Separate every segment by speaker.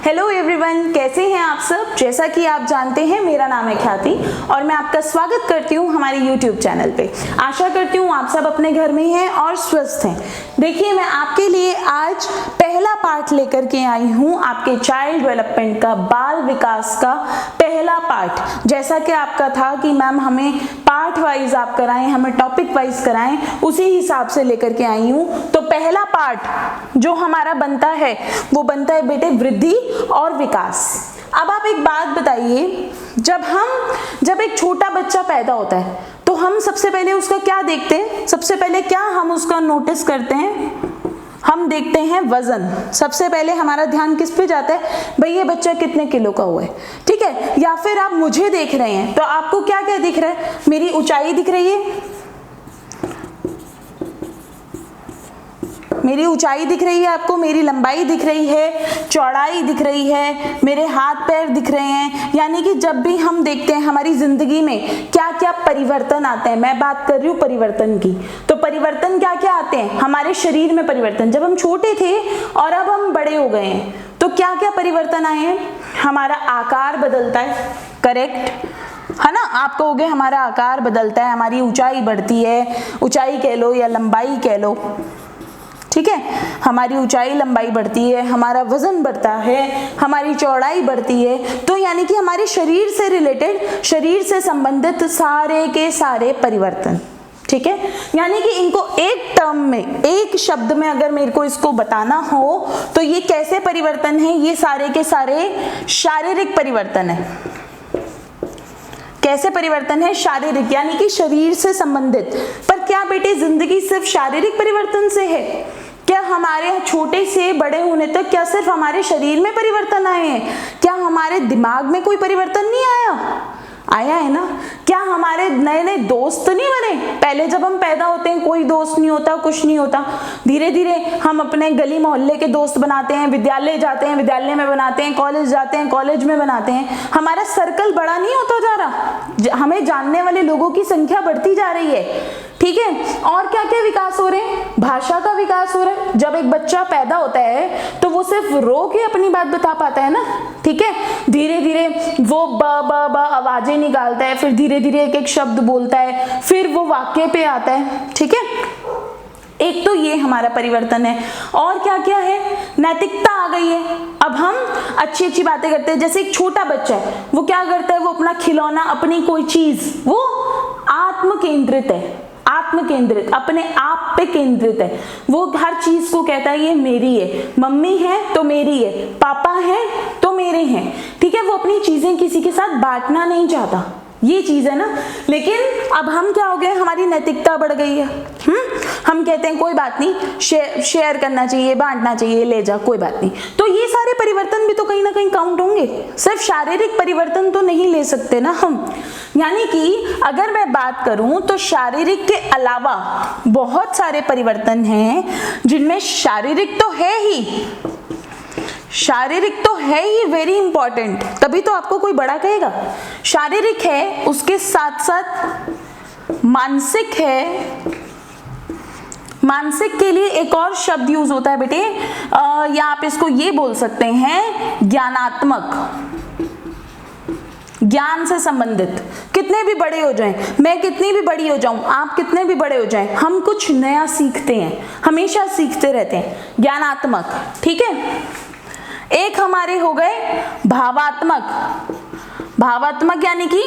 Speaker 1: Hello everyone, कैसे हैं आप सब। जैसा कि आप जानते हैं मेरा नाम है ख्याति और मैं आपका स्वागत करती हूं हमारे YouTube चैनल पे। आशा करती हूं आप सब अपने घर में हैं और स्वस्थ हैं। देखिए, मैं आपके लिए आज पहला पार्ट लेकर के आई हूं, आपके चाइल्ड डेवलपमेंट का, बाल विकास का पहला पार्ट। जैसा कि आपका था कि मैम हमें पार्ट वाइज आप कराएं, हमें टॉपिक वाइज कराएं, उसी हिसाब से लेकर के आई हूं। तो पहला पार्ट जो हमारा बनता है वो बनता है बेटे वृद्धि और विकास। अब आप एक बात बताइए, जब एक छोटा बच्चा पैदा होता है तो हम सबसे पहले उसका क्या देखते हैं? सबसे पहले क्या हम उसका नोटिस करते हैं? हम देखते हैं वजन। सबसे पहले हमारा ध्यान किस पे जाता है? भाई ये बच्चा कितने किलो का हुआ है, ठीक है। या फिर आप मुझे देख रहे हैं तो आपको क्या क्या दिख रहा है? मेरी ऊंचाई दिख रही है, मेरी ऊंचाई दिख रही है आपको, मेरी लंबाई दिख रही है, चौड़ाई दिख रही है, मेरे हाथ पैर दिख रहे हैं। यानी कि जब भी हम देखते हैं हमारी जिंदगी में क्या क्या परिवर्तन आते हैं, मैं बात कर रही हूँ परिवर्तन की, तो परिवर्तन क्या क्या आते हैं हमारे शरीर में। परिवर्तन जब हम छोटे थे और अब हम बड़े हो गए हैं तो क्या क्या परिवर्तन आए हैं? हमारा आकार बदलता है, करेक्ट है ना। आप कहोगे हमारा आकार बदलता है, हमारी ऊंचाई बढ़ती है, ऊंचाई कह लो या लंबाई कह लो, ठीक है। हमारी ऊंचाई लंबाई बढ़ती है, हमारा वजन बढ़ता है, हमारी चौड़ाई बढ़ती है। तो यानी कि हमारे शरीर से रिलेटेड, शरीर से संबंधित सारे के सारे परिवर्तन, ठीक है। यानी कि इनको एक टर्म में, एक शब्द में अगर मेरे को इसको बताना हो तो ये कैसे परिवर्तन है? ये सारे के सारे शारीरिक परिवर्तन है। कैसे परिवर्तन है? शारीरिक, यानी कि शरीर से संबंधित। पर क्या बेटे जिंदगी सिर्फ शारीरिक परिवर्तन से है? क्या हमारे छोटे से बड़े होने तक क्या सिर्फ हमारे शरीर में परिवर्तन आए हैं? क्या हमारे दिमाग में कोई परिवर्तन नहीं आया? आया है ना। क्या हमारे नए नए दोस्त नहीं बने? पहले जब हम पैदा होते हैं कोई दोस्त नहीं होता, कुछ नहीं होता। धीरे धीरे हम अपने गली मोहल्ले के दोस्त बनाते हैं, विद्यालय जाते हैं, विद्यालय में बनाते हैं, कॉलेज जाते हैं, कॉलेज में बनाते हैं। हमारा सर्कल बड़ा नहीं होता जा रहा, हमें जानने वाले लोगों की संख्या बढ़ती जा रही है, ठीक है। और क्या क्या विकास हो रहे हैं? भाषा का विकास हो रहा है। जब एक बच्चा पैदा होता है तो वो सिर्फ रो के अपनी बात बता पाता है ना, ठीक है। धीरे धीरे वो ब ब ब आवाजें निकालता है, फिर धीरे धीरे एक एक शब्द बोलता है, फिर वो वाक्य पे आता है, ठीक है। एक तो ये हमारा परिवर्तन है। और क्या क्या है? नैतिकता आ गई है। अब हम अच्छी अच्छी बातें करते हैं। जैसे एक छोटा बच्चा है, वो क्या करता है? वो अपना खिलौना, अपनी कोई चीज, वो आत्म केंद्रित है, आत्म केंद्रित, अपने आप पे केंद्रित है। वो हर चीज को कहता है ये मेरी है, मम्मी है तो मेरी है, पापा है तो मेरे हैं, ठीक है। वो अपनी चीजें किसी के साथ बांटना नहीं चाहता, ये चीज है ना। लेकिन अब हम क्या हो गए? हमारी नैतिकता बढ़ गई है। हम कहते हैं कोई बात नहीं, शेयर करना चाहिए, बांटना चाहिए, ले जा, कोई बात नहीं। तो ये सारे परिवर्तन भी तो कहीं ना कहीं काउंट होंगे। सिर्फ शारीरिक परिवर्तन तो नहीं ले सकते ना हम। यानी कि अगर मैं बात करूं तो शारीरिक के अलावा बहुत सारे परिवर्तन हैं जिनमें शारीरिक तो है ही, शारीरिक तो है ही, वेरी इंपॉर्टेंट, तभी तो आपको कोई बड़ा कहेगा। शारीरिक है, उसके साथ साथ मानसिक है। मानसिक के लिए एक और शब्द यूज होता है बेटे, या आप इसको ये बोल सकते हैं ज्ञानात्मक, ज्ञान से संबंधित। कितने भी बड़े हो जाएं, मैं कितनी भी बड़ी हो जाऊं, आप कितने भी बड़े हो जाएं, हम कुछ नया सीखते हैं, हमेशा सीखते रहते हैं। ज्ञानात्मक, ठीक है। एक हमारे हो गए भावात्मक। भावात्मक यानी कि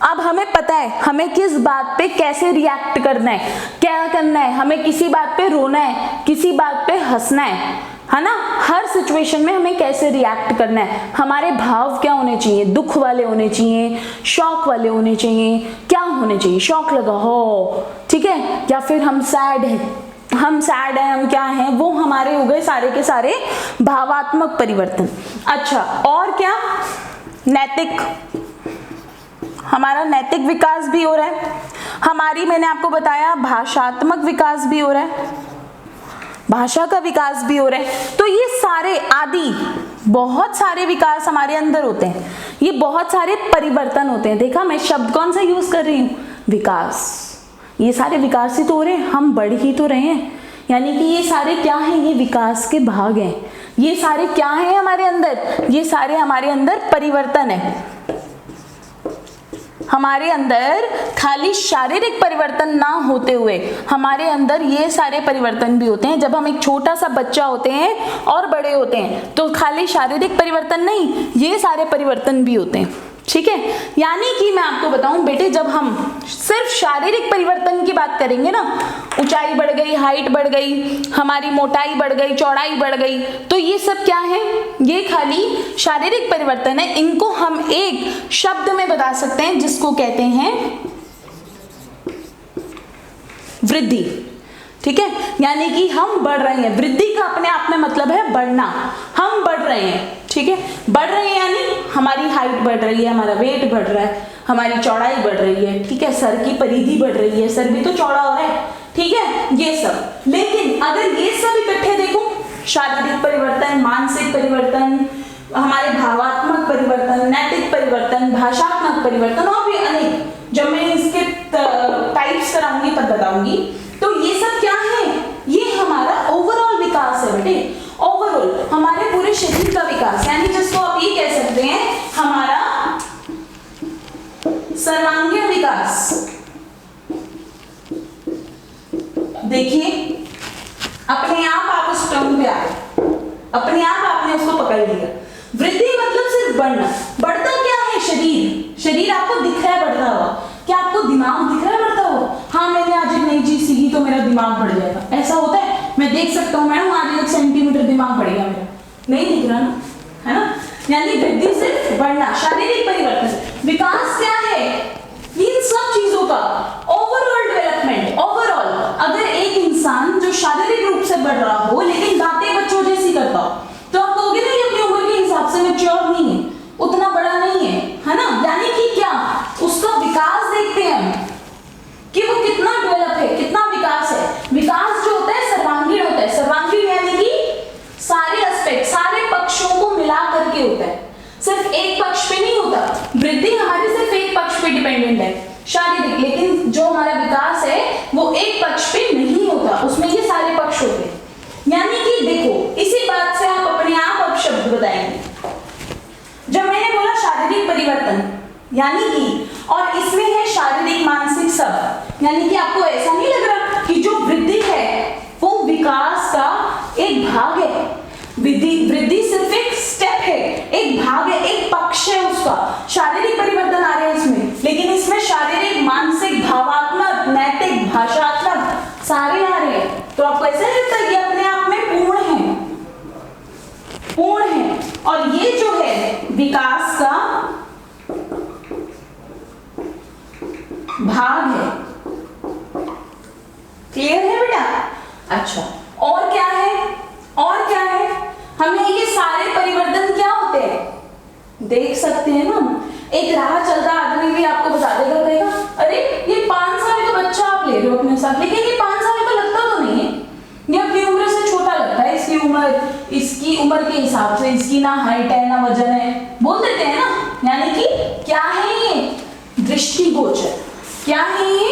Speaker 1: अब हमें पता है हमें किस बात पे कैसे रिएक्ट करना है, क्या करना है। हमें किसी बात पे रोना है, किसी बात पे हंसना है ना। हर सिचुएशन में हमें कैसे रिएक्ट करना है, हमारे भाव क्या होने चाहिए, दुख वाले होने चाहिए, शौक वाले होने चाहिए, क्या होने चाहिए, शौक लगा हो, ठीक है, या फिर हम सैड हैं, हम सैड हैं, हम क्या हैं, वो हमारे हो गए सारे के सारे भावात्मक परिवर्तन। अच्छा, और क्या? नैतिक, हमारा नैतिक विकास भी हो रहा है। हमारी, मैंने आपको बताया, भाषात्मक विकास भी हो रहा है, भाषा का विकास भी हो रहा है। तो ये सारे आदि बहुत सारे विकास हमारे अंदर होते हैं, ये बहुत सारे परिवर्तन होते हैं। देखा मैं शब्द कौन सा यूज कर रही हूँ? विकास। ये सारे विकास ही तो हो रहे हैं, हम बढ़ ही तो रहे हैं। यानी कि ये सारे क्या हैं? ये विकास के भाग हैं। ये सारे क्या है हमारे अंदर? ये सारे हमारे अंदर परिवर्तन है। हमारे अंदर खाली शारीरिक परिवर्तन ना होते हुए हमारे अंदर ये सारे परिवर्तन भी होते हैं। जब हम एक छोटा सा बच्चा होते हैं और बड़े होते हैं तो खाली शारीरिक परिवर्तन नहीं, ये सारे परिवर्तन भी होते हैं। ठीक है, यानी कि मैं आपको बताऊं बेटे, जब हम सिर्फ शारीरिक परिवर्तन की बात करेंगे ना, ऊंचाई बढ़ गई, हाइट बढ़ गई, हमारी मोटाई बढ़ गई, चौड़ाई बढ़ गई, तो ये सब क्या है? ये खाली शारीरिक परिवर्तन है। इनको हम एक शब्द में बता सकते हैं जिसको कहते हैं वृद्धि। ठीक है, यानी कि हम बढ़ रहे हैं। वृद्धि का अपने आप में मतलब है बढ़ना, हम बढ़ रहे हैं। ठीक है, बढ़ रहे हैं यानी हमारी हाइट बढ़ रही है, हमारा वेट बढ़ रहा है, हमारी चौड़ाई बढ़ रही है। ठीक है, सर की परिधि बढ़ रही है, सर भी तो चौड़ा हो रहा है। ठीक है, ये सब। लेकिन अगर ये सब इकट्ठे देखो, शारीरिक परिवर्तन, मानसिक परिवर्तन, हमारे भावात्मक परिवर्तन, नैतिक परिवर्तन, भाषात्मक परिवर्तन और भी अनेक, जब मैं इसके टाइप्स कराऊंगी तब बताऊंगी। तो ये सब क्या है? ये हमारा ओवरऑल विकास है बेटे। ओवरऑल हमारे पूरे शरीर का विकास, यानी जिसको आप ये कह सकते हैं हमारा सर्वांगीण विकास। देखिए, अपने आप उस टर्म पे आए, अपने आप आपने उसको पकड़ लिया। वृद्धि मतलब सिर्फ बढ़ना। बढ़ता क्या है? शरीर। शरीर आपको दिख रहा है बढ़ता हुआ। क्या आपको दिमाग दिख रहा है बढ़ता हुआ? हाँ, मैंने आज एक नई चीज सीखी तो मेरा दिमाग बढ़ जाएगा, ऐसा होता है? मैं देख सकता हूँ मैडम आज 1 सेंटीमीटर दिमाग बढ़ेगा मेरा, नहीं दिख रहा ना, है ना? यानी वृद्धि सिर्फ बढ़ना, शारीरिक परिवर्तन। विकास क्या है? इन सब चीजों का ओवरऑल डेवलपमेंट। ओवरऑल अगर एक इंसान जो शारीरिक रूप से बढ़ रहा हो लेकिन बातें बच्चों जैसी करता हो, तो आप कहोगे ना अपनी उम्र के हिसाब से मैच्योर नहीं है, उतना बड़ा नहीं है ना? यानी कि क्या उसका विकास देखते हैं हम कि वो कितना डेवलप है, कितना विकास है। विकास जो होता है सर्वांगीण होता है। सर्वांगीण यानी कि सारे एस्पेक्ट, सारे पक्षों को मिला करके होता है, सिर्फ एक पक्ष पे नहीं होता। वृद्धि हमारे सिर्फ एक पक्ष पे डिपेंडेंट है, शारीरिक, लेकिन जो हमारा विकास है वो एक पक्ष पे नहीं होता, उसमें ये सारे पक्ष होते हैं। यानी कि देखो, इसी बात से आप अपने आप अब शब्द बताएंगे। जब मैंने बोला शारीरिक परिवर्तन, यानी कि और इसमें है शारीरिक मानसिक सब, यानी कि आपको ऐसा नहीं लग रहा कि जो वृद्धि है वो विकास का एक भाग है? वृद्धि सिर्फ एक स्टेप है, एक भाग है, एक पक्ष है उसका। शारीरिक परिवर्तन आ रहे हैं इसमें, लेकिन इसमें शारीरिक, मानसिक, भावात्मक, नैतिक, भाषात्मक सारे आ रहे हैं। तो आपको ऐसा लगता है कि अपने आप में पूर्ण है, पूर्ण है। और ये जो है विकास का भाग है। क्लियर है बेटा? अच्छा, और क्या है? और क्या है? हमें ये सारे परिवर्तन क्या होते हैं देख सकते हैं ना। एक राह चल रहा आदमी भी आपको बता देगा, कहेगा अरे ये 5 साल का बच्चा आप ले रहे हो अपने साथ, लेकिन ये 5 साल का लगता तो नहीं है, ये अपनी उम्र से छोटा लगता है। इसकी उम्र के हिसाब से इसकी ना हाइट है ना वजन है, बोल देते हैं ना। यानी कि क्या है ये? दृष्टिगोचर। क्या है ये?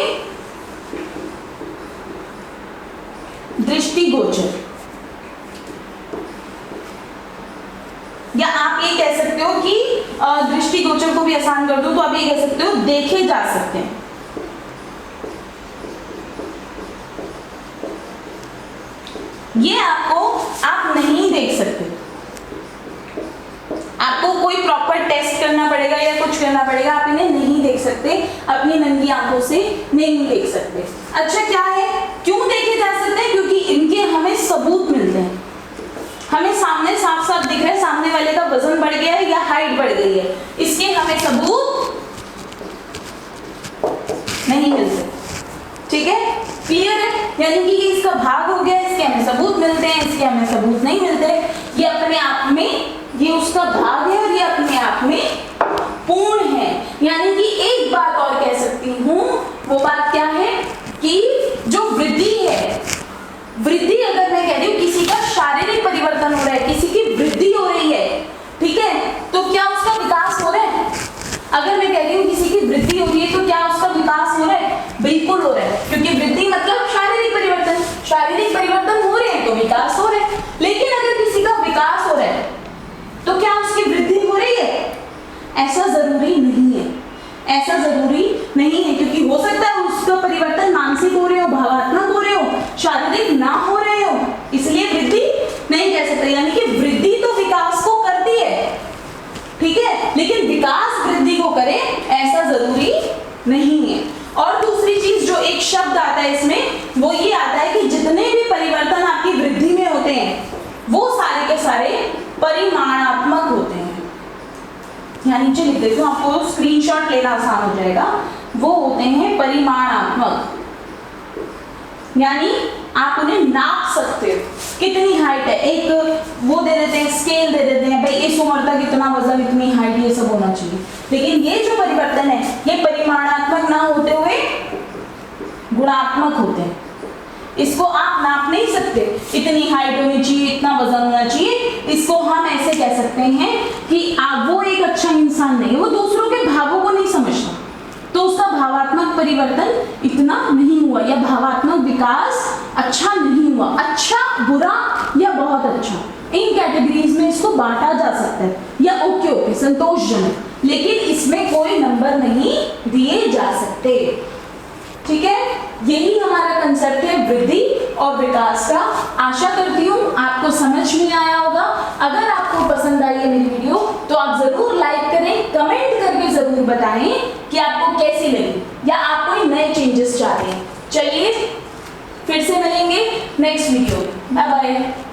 Speaker 1: दृष्टिगोचर। या आप ये कह सकते हो कि दृष्टिगोचर को भी आसान कर दो तो आप ये कह सकते हो देखे जा सकते हैं। ये आप नहीं देख सकते, आपको कोई प्रॉपर टेस्ट करना पड़ेगा या कुछ करना पड़ेगा, आप इन्हें नहीं देख सकते, अपनी नंगी आंखों से नहीं देख सकते। अच्छा, क्या है? क्यों देखे जा सकते हैं? क्योंकि इनके हमें सबूत मिलते हैं, हमें सामने साफ साफ दिख रहा है सामने वाले का वजन बढ़ गया है या हाइट बढ़ गई है, इसके हमें सबूत नहीं मिलते। ठीक है, क्लियर है? यानी कि इसका भाग हो गया, इसके हमें सबूत मिलते हैं, इसके हमें सबूत नहीं मिलते। ये अपने आप में ये उसका भाग है और ये अपने आप में पूर्ण है। यानी कि एक बात और कह सकती हूं, वो बात क्या है कि जो वृद्धि है, वृद्धि अगर मैं कह रही हूं किसी का शारीरिक परिवर्तन हो रहा है, किसी की वृद्धि हो रही है, ठीक है, तो क्या उसका विकास हो रहा है? अगर मैं कह रही हूं किसी की वृद्धि हो रही है तो क्या उसका विकास हो रहा है? बिल्कुल हो रहा है, क्योंकि वृद्धि मतलब शारीरिक परिवर्तन, शारीरिक परिवर्तन हो रहे हैं तो विकास हो रहा है। लेकिन अगर किसी का विकास आता है इसमें वो ये आता है कि जितने भी परिवर्तन आपकी वृद्धि में होते हैं वो सारे के सारे परिमाणात्मक होते हैं। यहाँ नीचे लिख देती हूँ, आपको स्क्रीनशॉट लेना आसान हो जाएगा। वो होते हैं परिमाणात्मक, यानी आप उन्हें नाप सकते हो। कितनी हाइट है, एक वो दे देते हैं, स्केल दे देते हैं, भाई इस उम्र तक इतना वजन, इतनी हाइट, ये सब होना चाहिए। लेकिन ये जो परिवर्तन है ये परिमाणात्मक ना होते हुए गुणात्मक होते हैं। इसको आप नाप नहीं सकते, इतनी हाइट होनी चाहिए, इतना वजन होना चाहिए। इसको हम ऐसे कह सकते हैं कि वो एक अच्छा इंसान नहीं है, वो दूसरों के भावों को नहीं समझता, तो उसका भावात्मक परिवर्तन इतना नहीं हुआ, या भावात्मक विकास अच्छा नहीं हुआ। अच्छा, बुरा या बहुत अच्छा, इन कैटेगरीज में इसको बांटा जा सकता है, या ओके ओके संतोषजनक, लेकिन इसमें कोई नंबर नहीं दिए जा सकते। ठीक है, यही हमारा कंसेप्ट है वृद्धि और विकास का। आशा करती हूँ आपको समझ में आया होगा। अगर आपको पसंद आई है मेरी वीडियो तो आप जरूर लाइक करें, कमेंट करके जरूर बताएं कि आपको कैसी लगी, या आप कोई नए चेंजेस चाहते हैं। चलिए फिर से मिलेंगे नेक्स्ट वीडियो में। Bye bye.